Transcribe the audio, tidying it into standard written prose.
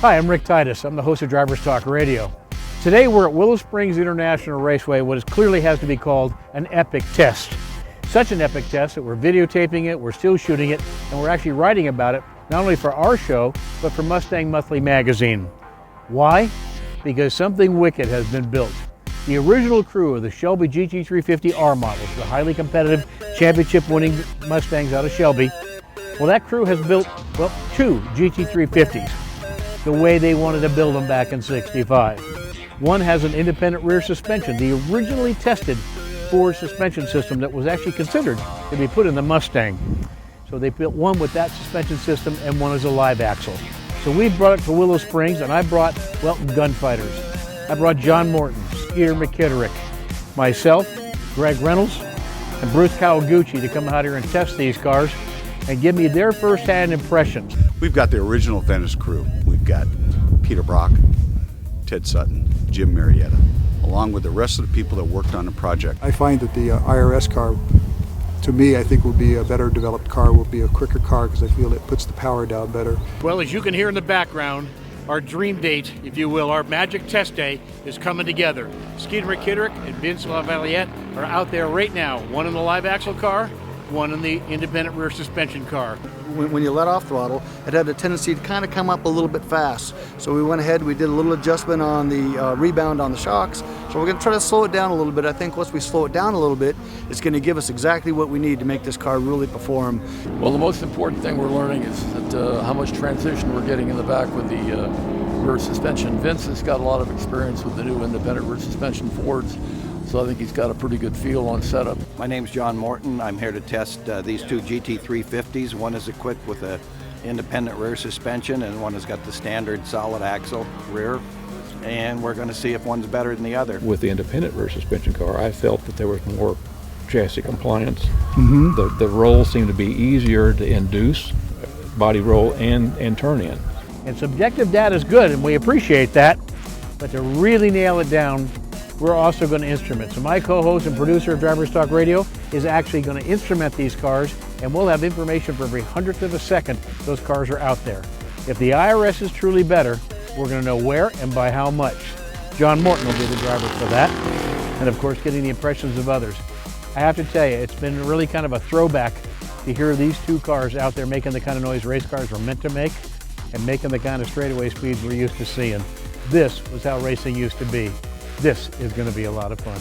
Hi, I'm Rick Titus. I'm the host of Drivers Talk Radio. Today we're at Willow Springs International Raceway, what clearly has to be called an epic test. Such an epic test that we're videotaping it, we're still shooting it, and we're actually writing about it, not only for our show, but for Mustang Monthly magazine. Why? Because something wicked has been built. The original crew of the Shelby GT350 R models, the highly competitive championship-winning Mustangs out of Shelby, well, that crew has built, well, two GT350s the way they wanted to build them back in '65. One has an independent rear suspension, the originally tested Ford suspension system that was actually considered to be put in the Mustang. So they built one with that suspension system and one is a live axle. So we brought it to Willow Springs and I brought, well, gunfighters. I brought John Morton, Skeeter McKitterick, myself, Greg Reynolds, and Bruce Kawaguchi to come out here and test these cars and give me their first-hand impressions. We've got the original Venice crew. We've got Peter Brock, Ted Sutton, Jim Marietta, along with the rest of the people that worked on the project. I find that the IRS car, to me, I think will be a better developed car, will be a quicker car because I feel it puts the power down better. Well, as you can hear in the background, our dream date, if you will, our magic test day is coming together. Skeeter McKitterick and Vince LaValliette are out there right now, one in the live axle car, one in the independent rear suspension car. When you let off throttle, it had a tendency to kind of come up a little bit fast. So we went ahead, we did a little adjustment on the rebound on the shocks. So we're going to try to slow it down a little bit. I think once we slow it down a little bit, it's going to give us exactly what we need to make this car really perform. Well, the most important thing we're learning is that how much transition we're getting in the back with the rear suspension. Vince has got a lot of experience with the new independent rear suspension Fords. So I think he's got a pretty good feel on setup. My name's John Morton. I'm here to test these two GT350s. One is equipped with an independent rear suspension and one has got the standard solid axle rear. And we're going to see if one's better than the other. With the independent rear suspension car, I felt that there was more chassis compliance. The roll seemed to be easier to induce, body roll and turn in. And subjective data is good and we appreciate that, but to really nail it down, we're also going to instrument. So my co-host and producer of Drivers Talk Radio is actually going to instrument these cars and we'll have information for every hundredth of a second those cars are out there. If the IRS is truly better, we're going to know where and by how much. John Morton will be the driver for that. And of course, getting the impressions of others. I have to tell you, it's been really kind of a throwback to hear these two cars out there making the kind of noise race cars were meant to make and making the kind of straightaway speeds we're used to seeing. This was how racing used to be. This is going to be a lot of fun.